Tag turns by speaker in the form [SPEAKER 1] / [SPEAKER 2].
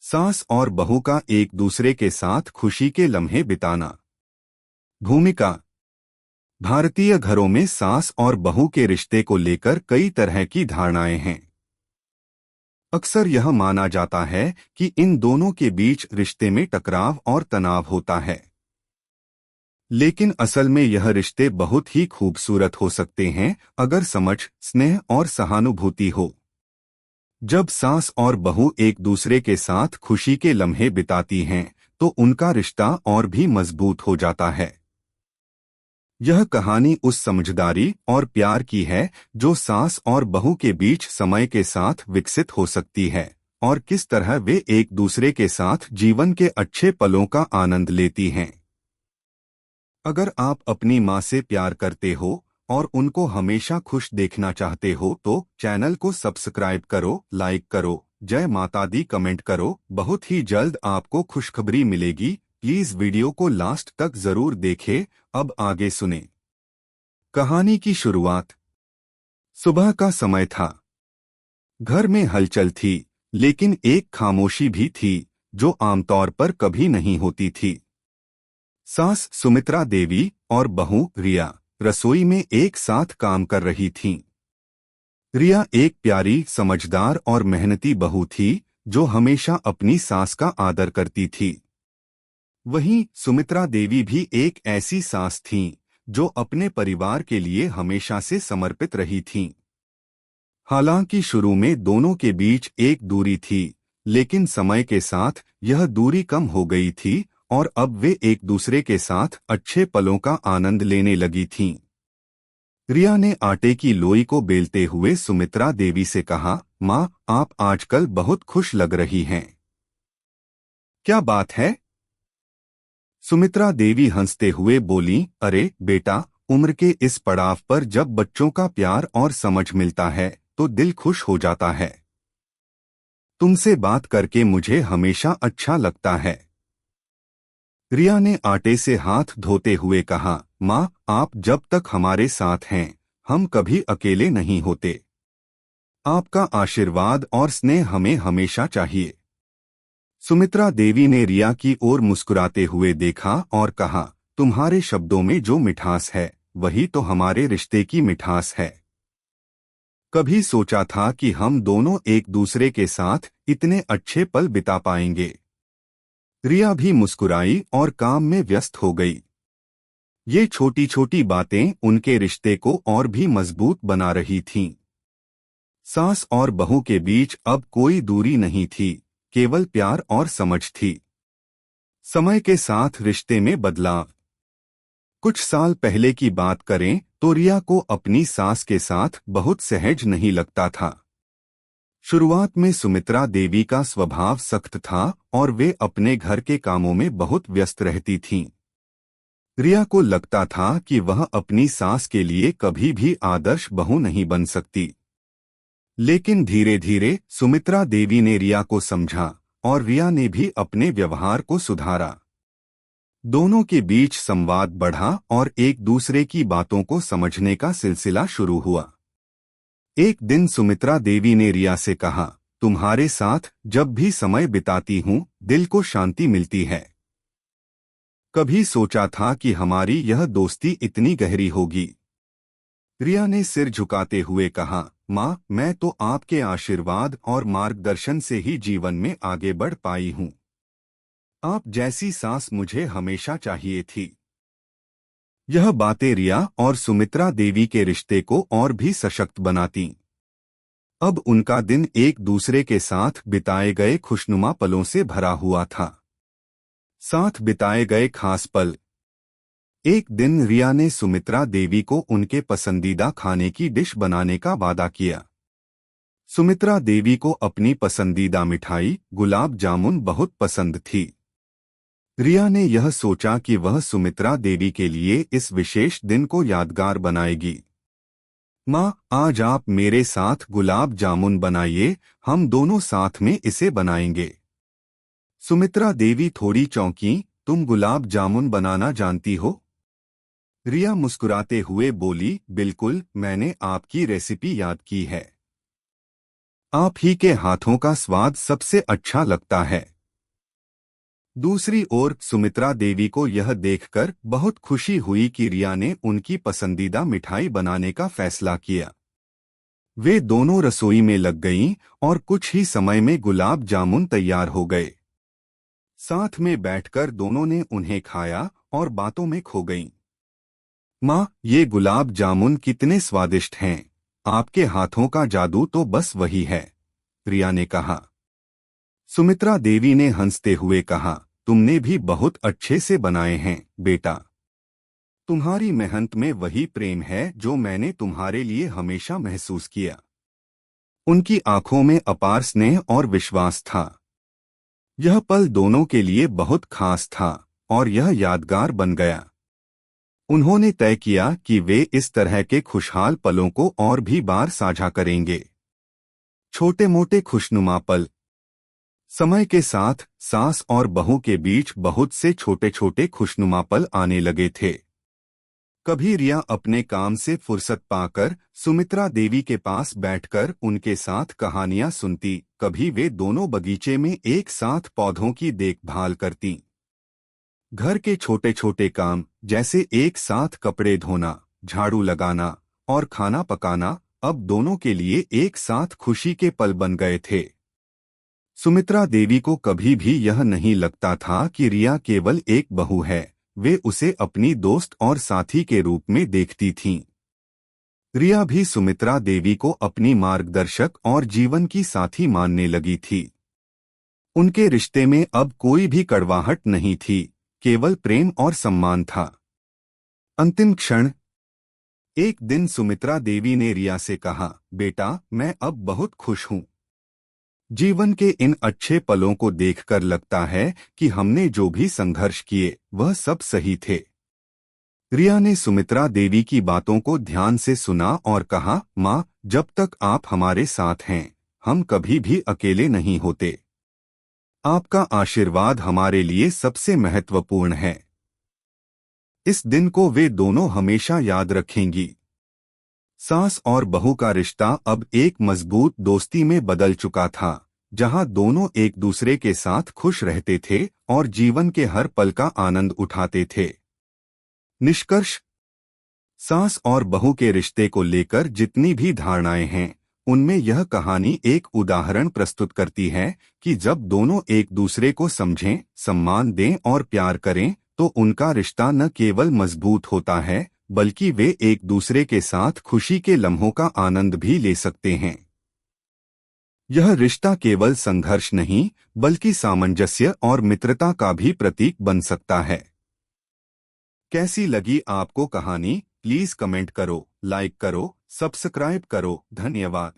[SPEAKER 1] सास और बहू का एक दूसरे के साथ खुशी के लम्हे बिताना। भूमिका। भारतीय घरों में सास और बहू के रिश्ते को लेकर कई तरह की धारणाएं हैं। अक्सर यह माना जाता है कि इन दोनों के बीच रिश्ते में टकराव और तनाव होता है, लेकिन असल में यह रिश्ते बहुत ही खूबसूरत हो सकते हैं अगर समझ, स्नेह और सहानुभूति हो। जब सास और बहू एक दूसरे के साथ खुशी के लम्हे बिताती हैं, तो उनका रिश्ता और भी मजबूत हो जाता है। यह कहानी उस समझदारी और प्यार की है जो सास और बहू के बीच समय के साथ विकसित हो सकती है, और किस तरह वे एक दूसरे के साथ जीवन के अच्छे पलों का आनंद लेती हैं। अगर आप अपनी माँ से प्यार करते हो और उनको हमेशा खुश देखना चाहते हो तो चैनल को सब्सक्राइब करो, लाइक करो, जय माता दी कमेंट करो। बहुत ही जल्द आपको खुशखबरी मिलेगी। प्लीज वीडियो को लास्ट तक जरूर देखें। अब आगे सुने। कहानी की शुरुआत। सुबह का समय था। घर में हलचल थी, लेकिन एक खामोशी भी थी जो आमतौर पर कभी नहीं होती थी। सास सुमित्रा देवी और बहू रिया रसोई में एक साथ काम कर रही थीं। रिया एक प्यारी, समझदार और मेहनती बहू थी जो हमेशा अपनी सास का आदर करती थी। वहीं सुमित्रा देवी भी एक ऐसी सास थीं जो अपने परिवार के लिए हमेशा से समर्पित रही थीं। हालांकि शुरू में दोनों के बीच एक दूरी थी, लेकिन समय के साथ यह दूरी कम हो गई थी और अब वे एक दूसरे के साथ अच्छे पलों का आनंद लेने लगी थीं। रिया ने आटे की लोई को बेलते हुए सुमित्रा देवी से कहा, माँ, आप आजकल बहुत खुश लग रही हैं। क्या बात है? सुमित्रा देवी हंसते हुए बोली, अरे बेटा, उम्र के इस पड़ाव पर जब बच्चों का प्यार और समझ मिलता है तो दिल खुश हो जाता है। तुमसे बात करके मुझे हमेशा अच्छा लगता है। रिया ने आटे से हाथ धोते हुए कहा, माँ, आप जब तक हमारे साथ हैं, हम कभी अकेले नहीं होते। आपका आशीर्वाद और स्नेह हमें हमेशा चाहिए। सुमित्रा देवी ने रिया की ओर मुस्कुराते हुए देखा और कहा, तुम्हारे शब्दों में जो मिठास है, वही तो हमारे रिश्ते की मिठास है। कभी सोचा था कि हम दोनों एक दूसरे के साथ इतने अच्छे पल बिता पाएंगे। रिया भी मुस्कुराई और काम में व्यस्त हो गई। ये छोटी छोटी बातें उनके रिश्ते को और भी मजबूत बना रही थीं। सास और बहू के बीच अब कोई दूरी नहीं थी, केवल प्यार और समझ थी। समय के साथ रिश्ते में बदलाव। कुछ साल पहले की बात करें तो रिया को अपनी सास के साथ बहुत सहज नहीं लगता था। शुरुआत में सुमित्रा देवी का स्वभाव सख्त था और वे अपने घर के कामों में बहुत व्यस्त रहती थीं। रिया को लगता था कि वह अपनी सास के लिए कभी भी आदर्श बहू नहीं बन सकती। लेकिन धीरे धीरे सुमित्रा देवी ने रिया को समझा और रिया ने भी अपने व्यवहार को सुधारा। दोनों के बीच संवाद बढ़ा और एक दूसरे की बातों को समझने का सिलसिला शुरू हुआ। एक दिन सुमित्रा देवी ने रिया से कहा, तुम्हारे साथ जब भी समय बिताती हूँ, दिल को शांति मिलती है। कभी सोचा था कि हमारी यह दोस्ती इतनी गहरी होगी? रिया ने सिर झुकाते हुए कहा, माँ, मैं तो आपके आशीर्वाद और मार्गदर्शन से ही जीवन में आगे बढ़ पाई हूँ। आप जैसी सास मुझे हमेशा चाहिए थी। यह बातें रिया और सुमित्रा देवी के रिश्ते को और भी सशक्त बनाती। अब उनका दिन एक दूसरे के साथ बिताए गए खुशनुमा पलों से भरा हुआ था। साथ बिताए गए खास पल। एक दिन रिया ने सुमित्रा देवी को उनके पसंदीदा खाने की डिश बनाने का वादा किया। सुमित्रा देवी को अपनी पसंदीदा मिठाई गुलाब जामुन बहुत पसंद थी। रिया ने यह सोचा कि वह सुमित्रा देवी के लिए इस विशेष दिन को यादगार बनाएगी। माँ, आज आप मेरे साथ गुलाब जामुन बनाइए, हम दोनों साथ में इसे बनाएंगे। सुमित्रा देवी थोड़ी चौंकी, तुम गुलाब जामुन बनाना जानती हो? रिया मुस्कुराते हुए बोली, बिल्कुल, मैंने आपकी रेसिपी याद की है। आप ही के हाथों का स्वाद सबसे अच्छा लगता है। दूसरी ओर सुमित्रा देवी को यह देखकर बहुत खुशी हुई कि रिया ने उनकी पसंदीदा मिठाई बनाने का फैसला किया। वे दोनों रसोई में लग गईं और कुछ ही समय में गुलाब जामुन तैयार हो गए। साथ में बैठकर दोनों ने उन्हें खाया और बातों में खो गईं। माँ, ये गुलाब जामुन कितने स्वादिष्ट हैं। आपके हाथों का जादू तो बस वही है, रिया ने कहा। सुमित्रा देवी ने हंसते हुए कहा, तुमने भी बहुत अच्छे से बनाए हैं बेटा। तुम्हारी मेहनत में वही प्रेम है जो मैंने तुम्हारे लिए हमेशा महसूस किया। उनकी आंखों में अपार स्नेह और विश्वास था। यह पल दोनों के लिए बहुत खास था और यह यादगार बन गया। उन्होंने तय किया कि वे इस तरह के खुशहाल पलों को और भी बार साझा करेंगे। छोटे मोटे खुशनुमा पल। समय के साथ सास और बहू के बीच बहुत से छोटे छोटे खुशनुमा पल आने लगे थे। कभी रिया अपने काम से फुर्सत पाकर सुमित्रा देवी के पास बैठकर उनके साथ कहानियां सुनती, कभी वे दोनों बगीचे में एक साथ पौधों की देखभाल करती। घर के छोटे छोटे काम जैसे एक साथ कपड़े धोना, झाड़ू लगाना और खाना पकाना अब दोनों के लिए एक साथ खुशी के पल बन गए थे। सुमित्रा देवी को कभी भी यह नहीं लगता था कि रिया केवल एक बहू है, वे उसे अपनी दोस्त और साथी के रूप में देखती थीं। रिया भी सुमित्रा देवी को अपनी मार्गदर्शक और जीवन की साथी मानने लगी थी। उनके रिश्ते में अब कोई भी कड़वाहट नहीं थी, केवल प्रेम और सम्मान था। अंतिम क्षण। एक दिन सुमित्रा देवी ने रिया से कहा, बेटा, मैं अब बहुत खुश हूँ। जीवन के इन अच्छे पलों को देखकर लगता है कि हमने जो भी संघर्ष किए वह सब सही थे। रिया ने सुमित्रा देवी की बातों को ध्यान से सुना और कहा, माँ, जब तक आप हमारे साथ हैं, हम कभी भी अकेले नहीं होते। आपका आशीर्वाद हमारे लिए सबसे महत्वपूर्ण है। इस दिन को वे दोनों हमेशा याद रखेंगी। सास और बहू का रिश्ता अब एक मजबूत दोस्ती में बदल चुका था, जहां दोनों एक दूसरे के साथ खुश रहते थे और जीवन के हर पल का आनंद उठाते थे। निष्कर्ष। सास और बहू के रिश्ते को लेकर जितनी भी धारणाएं हैं, उनमें यह कहानी एक उदाहरण प्रस्तुत करती है कि जब दोनों एक दूसरे को समझें, सम्मान दें और प्यार करें, तो उनका रिश्ता न केवल मजबूत होता है, बल्कि वे एक दूसरे के साथ खुशी के लम्हों का आनंद भी ले सकते हैं। यह रिश्ता केवल संघर्ष नहीं, बल्कि सामंजस्य और मित्रता का भी प्रतीक बन सकता है। कैसी लगी आपको कहानी? प्लीज कमेंट करो, लाइक करो, सब्सक्राइब करो। धन्यवाद।